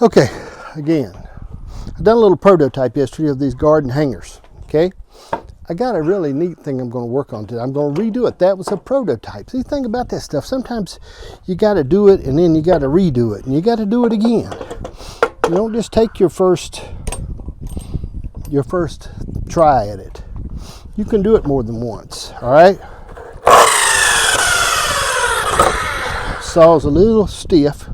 Okay, again, I done a little prototype yesterday of these garden hangers. Okay, I got a really neat thing I'm going to work on today. I'm going to redo it. That was a prototype. See, the thing about that stuff, sometimes you got to do it and then you got to redo it and you got to do it again. You don't just take your first try at it. You can do it more than once. All right. Saw's a little stiff.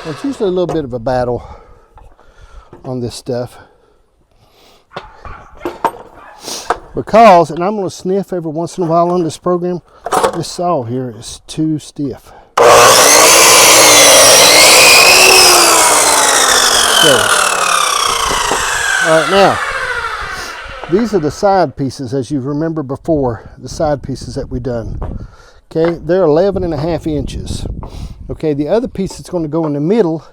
It's usually a little bit of a battle on this stuff because, and I'm going to sniff every once in a while on this program, this saw here is too stiff. So, all right, now these are the side pieces, as you remember before, the side pieces that we done. Okay, they're 11.5 inches. Okay, the other piece that's going to go in the middle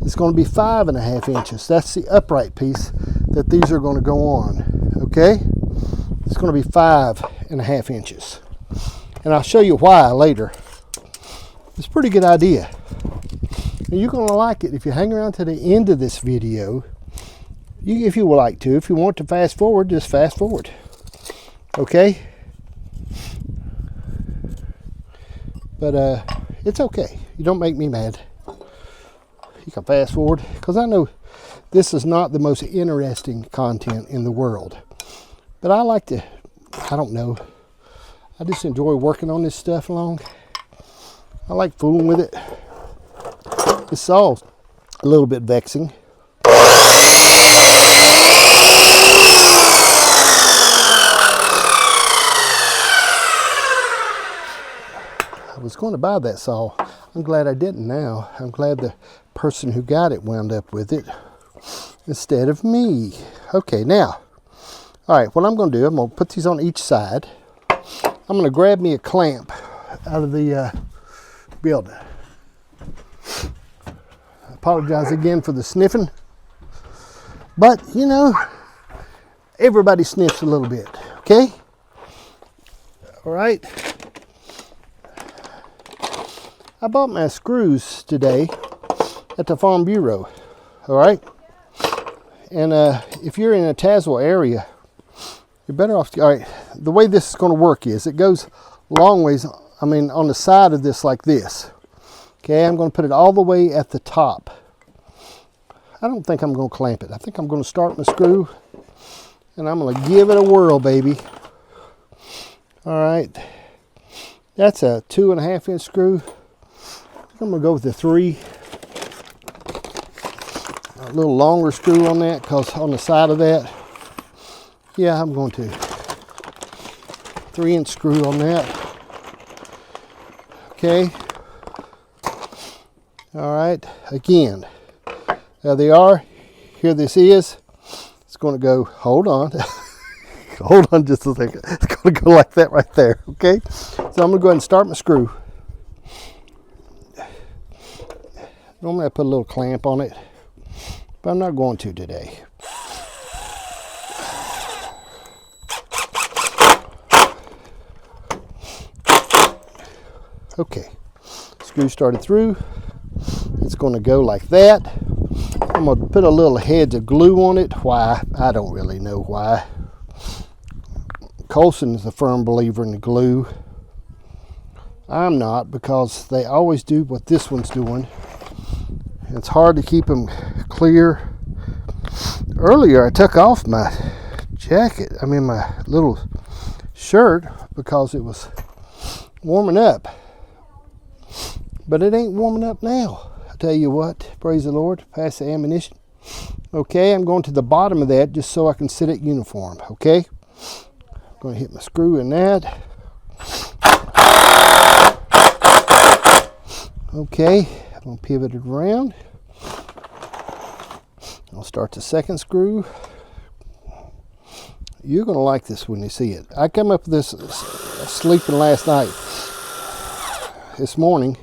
is going to be 5.5 inches. That's the upright piece that these are going to go on. Okay, it's going to be 5.5 inches, and I'll show you why later. It's a pretty good idea, and you're going to like it if you hang around to the end of this video. If you would like to, if you want to fast forward, just fast forward. Okay, but it's okay. You don't make me mad. You can fast forward because I know this is not the most interesting content in the world, but I like to, I don't know, I just enjoy working on this stuff along. I like fooling with it. This saw's a little bit vexing. I was going to buy that saw. I'm glad I didn't now. I'm glad the person who got it wound up with it instead of me. Okay, now, all right, what I'm going to do, I'm going to put these on each side. I'm going to grab me a clamp out of the building. I apologize again for the sniffing, but you know, everybody sniffs a little bit, okay? All right. I bought my screws today at the Farm Bureau, all right? And if you're in a Tazewell area, you're better off, all right, the way this is going to work is it goes long ways, I mean, on the side of this like this. Okay, I'm going to put it all the way at the top. I don't think I'm going to clamp it. I think I'm going to start my screw, and I'm going to give it a whirl, baby. All right, that's a 2.5 inch screw. I'm going to go with the 3. A little longer screw on that because on the side of that, yeah, I'm going to 3 inch screw on that. Okay. All right. Again, there they are. Here this is. It's going to go, hold on. Hold on just a second. It's going to go like that right there. Okay. So I'm going to go ahead and start my screw. Normally I put a little clamp on it, but I'm not going to today. Okay, screw started through. It's going to go like that. I'm going to put a little head of glue on it. Why? I don't really know why. Colson is a firm believer in the glue. I'm not, because they always do what this one's doing. It's hard to keep them clear. Earlier I took off my jacket, my little shirt, because it was warming up. But it ain't warming up now. I tell you what, praise the Lord, pass the ammunition. Okay, I'm going to the bottom of that just so I can sit it uniform, okay? I'm going to hit my screw in that. Okay, I'm going to pivot it around. I'll start the second screw. You're going to like this when you see it. I come up with this sleeping last night. This morning,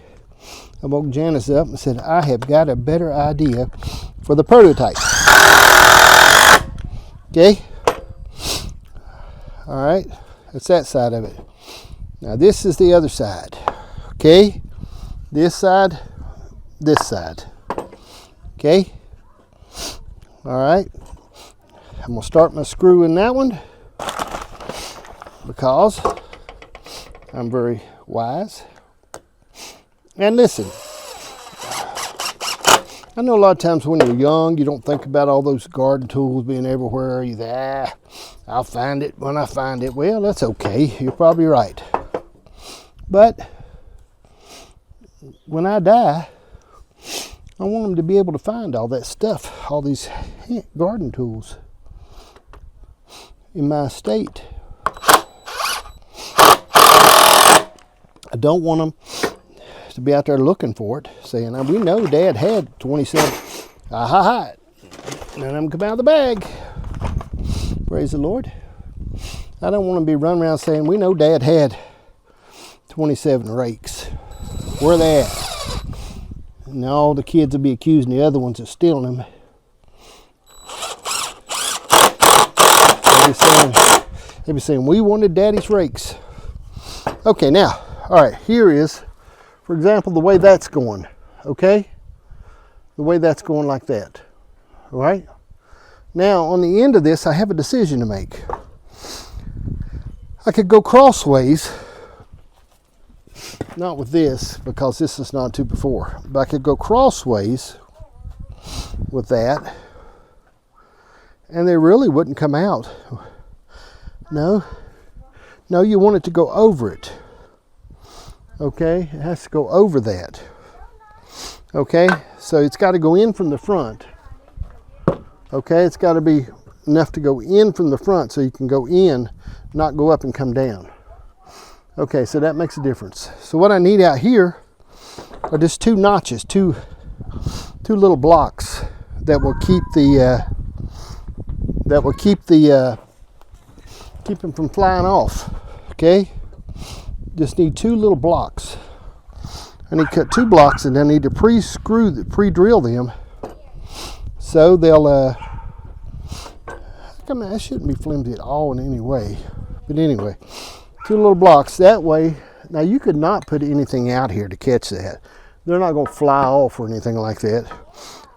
I woke Janice up and said, I have got a better idea for the prototype. Okay? All right. That's that side of it. Now this is the other side. Okay? This side, this side. Okay? Alright. I'm going to start my screw in that one because I'm very wise. And listen, I know a lot of times when you're young, you don't think about all those garden tools being everywhere. You think, I'll find it when I find it. Well, that's okay. You're probably right. But when I die, I want them to be able to find all that stuff, all these garden tools in my estate. I don't want them to be out there looking for it, saying, we know Dad had 27. And then I'm come out of the bag. Praise the Lord. I don't want to be running around saying, we know Dad had 27 rakes. Where are they at? And all the kids will be accusing the other ones of stealing them. They'll be saying, we wanted Daddy's rakes. Okay, now, all right, here is, for example, the way that's going, okay? The way that's going like that, all right? Now, on the end of this, I have a decision to make. I could go crossways, not with this, because this is not 2x4, but I could go crossways with that, and they really wouldn't come out. No, you want it to go over it. Okay, it has to go over that. Okay, so it's got to go in from the front. Okay, it's got to be enough to go in from the front so you can go in, not go up and come down. Okay, so that makes a difference. So what I need out here are just two notches, two little blocks that will keep keep them from flying off. Okay, just need two little blocks. I need to cut 2 blocks, and then I need to pre-drill them so they'll that shouldn't be flimsy at all in any way, but anyway, 2 little blocks that way. Now you could not put anything out here to catch that. They're not going to fly off or anything like that,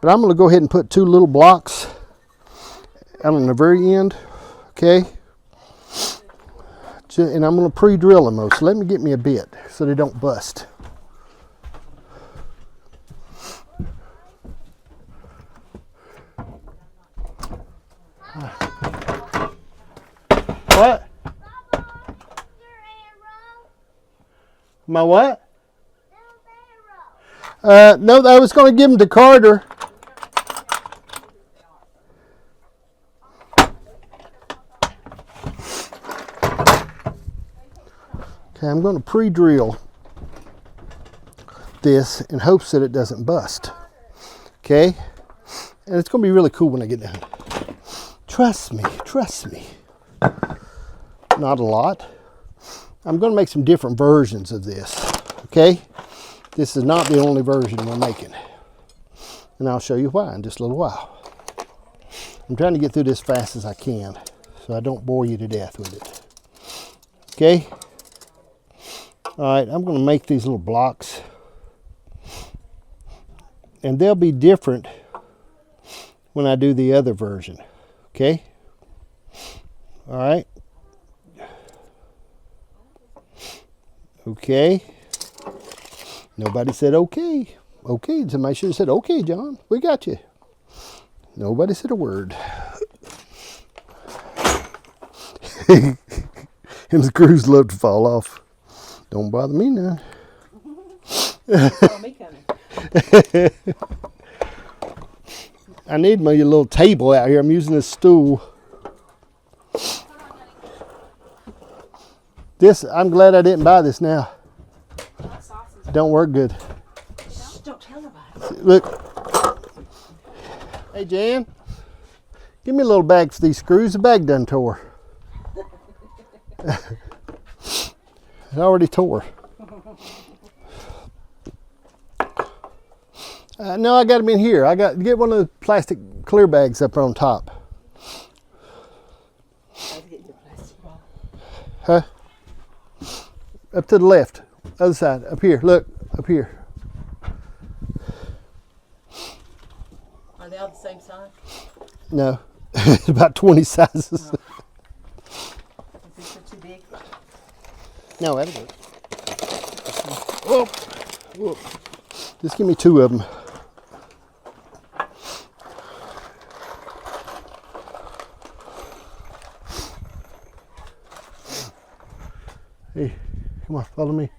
but I'm going to go ahead and put 2 little blocks out on the very end. Okay, and I'm going to pre-drill them though, so let me get me a bit so they don't bust. What? My what? No, I was going to give them to Carter. Okay, I'm going to pre-drill this in hopes that it doesn't bust. Okay? And it's going to be really cool when I get done. Trust me, trust me. Not a lot. I'm going to make some different versions of this. Okay? This is not the only version we're making. And I'll show you why in just a little while. I'm trying to get through this as fast as I can so I don't bore you to death with it. Okay? Alright, I'm going to make these little blocks. And they'll be different when I do the other version. Okay? Alright. Okay. Nobody said okay. Okay. Somebody should have said, okay, John, we got you. Nobody said a word. And the screws love to fall off. Don't bother me now. Me coming. I need my little table out here. I'm using this stool. This, I'm glad I didn't buy this now. Don't work good. Don't tell about it. Look. Hey, Jan. Give me a little bag for these screws. The bag done tore. It already tore. No, I got them in here. I got to get one of the plastic clear bags up on top. Huh? Up to the left. Other side. Up here. Look. Up here. Are they all the same size? No. About 20 sizes. Oh. Is this too big? No, that'll work. Whoa. Whoa. Just give me 2 of them. Hey, come on, follow me.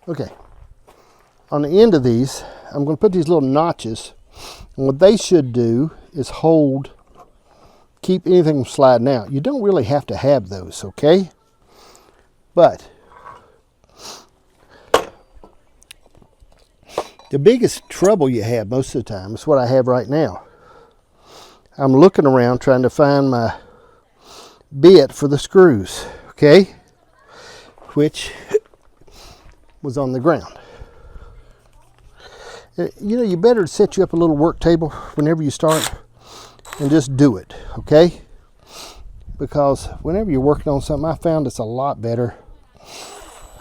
Okay. On the end of these, I'm going to put these little notches. And what they should do is hold, keep anything from sliding out. You don't really have to have those, okay? But the biggest trouble you have most of the time is what I have right now. I'm looking around trying to find my bit for the screws, okay? Which was on the ground. You know, you better set you up a little work table whenever you start and just do it, okay? Because whenever you're working on something, I found it's a lot better.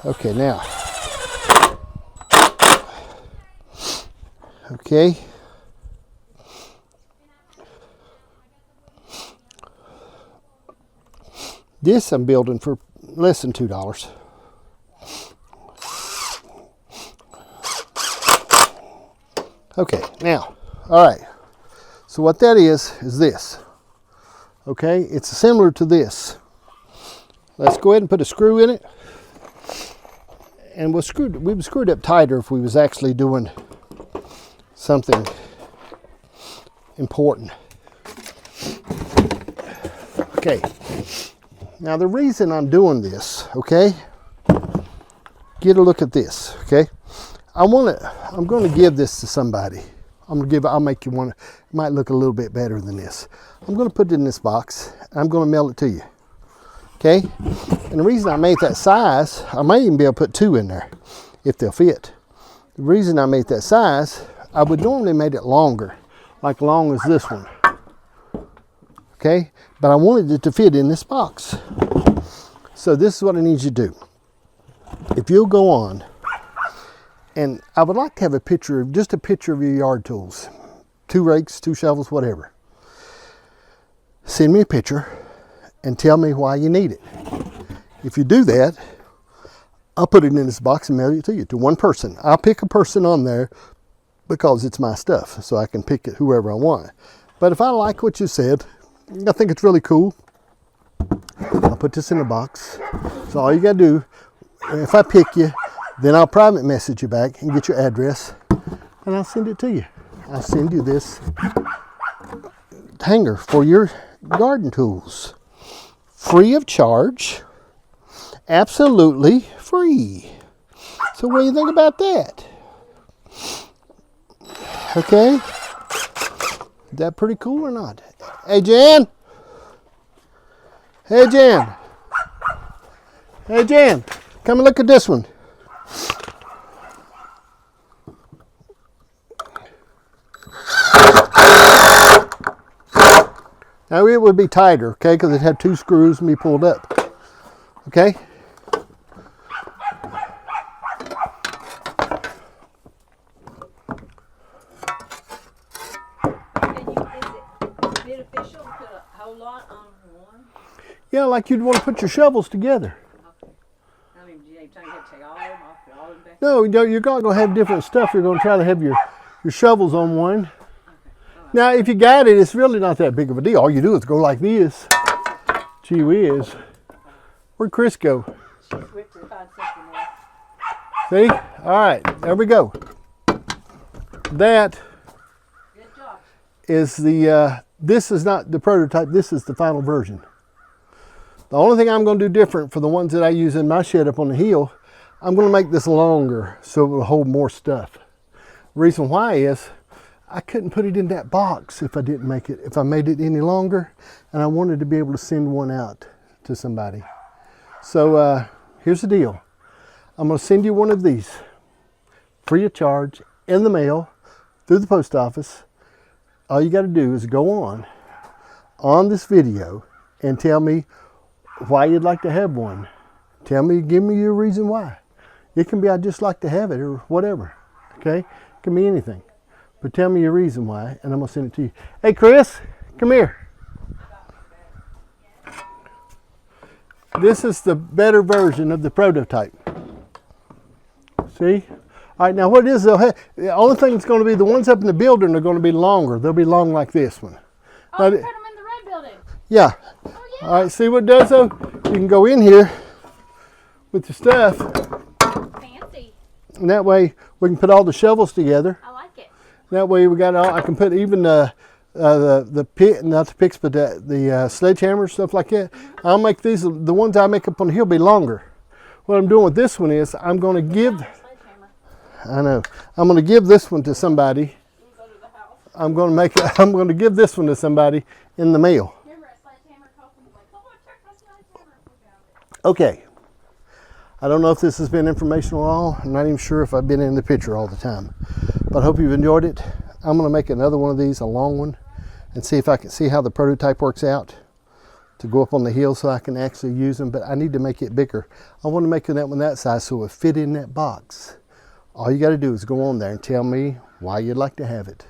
Okay, now. Okay. This I'm building for less than $2. Okay, now, all right. So what that is this. Okay, it's similar to this. Let's go ahead and put a screw in it. And we would screw it up tighter if we was actually doing something important. Okay. Now the reason I'm doing this, okay, get a look at this, okay. I'm going to give this to somebody. I'll make you one. It might look a little bit better than this. I'm going to put it in this box. I'm going to mail it to you, okay. And the reason I made that size, I might even be able to put 2 in there if they'll fit. The reason I made that size, I would normally make it longer, like long as this one, okay. But I wanted it to fit in this box. So this is what I need you to do. If you'll go on, and I would like to have just a picture of your yard tools. 2 rakes, 2 shovels, whatever. Send me a picture and tell me why you need it. If you do that, I'll put it in this box and mail it to you, to one person. I'll pick a person on there because it's my stuff, so I can pick it whoever I want. But if I like what you said, I think it's really cool, I'll put this in a box. So all you gotta do, if I pick you, then I'll private message you back and get your address, and I'll send it to you. I'll send you this hanger for your garden tools. Free of charge. Absolutely free. So what do you think about that? Okay? Is that pretty cool or not? Hey, Jan. Hey, Jan. Hey, Jan. Come and look at this one. Now it would be tighter, okay, because it had 2 screws and be pulled up, okay? Yeah, like you'd want to put your shovels together. Okay. I mean, you ain't trying to take all of them off, put all of them back? No, you're not going to have different stuff. You're going to try to have your shovels on one. Okay. Right. Now, if you got it, it's really not that big of a deal. All you do is go like this. Gee whiz. Where'd Chris go? She went to find something else. See? All right, there we go. That Good job. is the, this is not the prototype. This is the final version. The only thing I'm going to do different for the ones that I use in my shed up on the hill, I'm going to make this longer so it will hold more stuff. The reason why is I couldn't put it in that box if I didn't make it, if I made it any longer, and I wanted to be able to send one out to somebody. So here's the deal. I'm going to send you one of these free of charge in the mail through the post office. All you got to do is go on this video and tell me why you'd like to have one. Give me your reason why. It can be I just like to have it or whatever. Okay? It can be anything. But tell me your reason why, and I'm going to send it to you. Hey, Chris, come here. This is the better version of the prototype. See? All right, now what it is, the only thing that's going to be, the ones up in the building are going to be longer. They'll be long like this one. Oh, you put them in the red building. Yeah. Oh, yeah. All right, see what it does though? You can go in here with the stuff. Fancy. And that way we can put all the shovels together. I like it. That way we got all, I can put even the pick, not the picks, but the sledgehammer, stuff like that. I'll make these, the ones I make up on the hill, be longer. What I'm doing with this one is I'm going to give, I'm going to give this one to somebody. I'm going to give this one to somebody in the mail. Okay. I don't know if this has been informational at all. I'm not even sure if I've been in the picture all the time. But I hope you've enjoyed it. I'm going to make another one of these, a long one, and see if I can see how the prototype works out to go up on the hill so I can actually use them. But I need to make it bigger. I want to make that one that size so it fit in that box. All you got to do is go on there and tell me why you'd like to have it.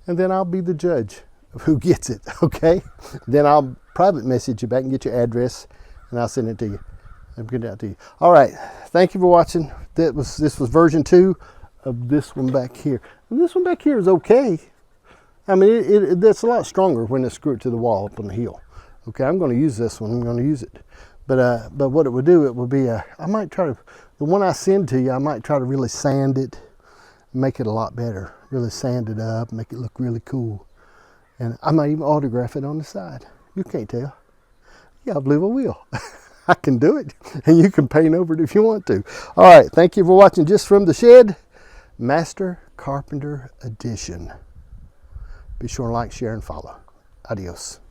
And then I'll be the judge of who gets it, okay? Then I'll private message you back and get your address, and I'll send it to you. I'll get it out to you. All right, thank you for watching. This was version 2 of this one back here. And this one back here is okay. I mean, it's a lot stronger when it's screwed to the wall up on the hill. Okay, I'm going to use this one. I'm going to use it. But what it would do, it would be, I might try to, the one I send to you, I might try to really sand it, make it a lot better. Really sand it up, make it look really cool. And I might even autograph it on the side. You can't tell. Yeah, I believe I will. I can do it. And you can paint over it if you want to. All right, thank you for watching Just From the Shed, Master Carpenter Edition. Be sure to like, share, and follow. Adios.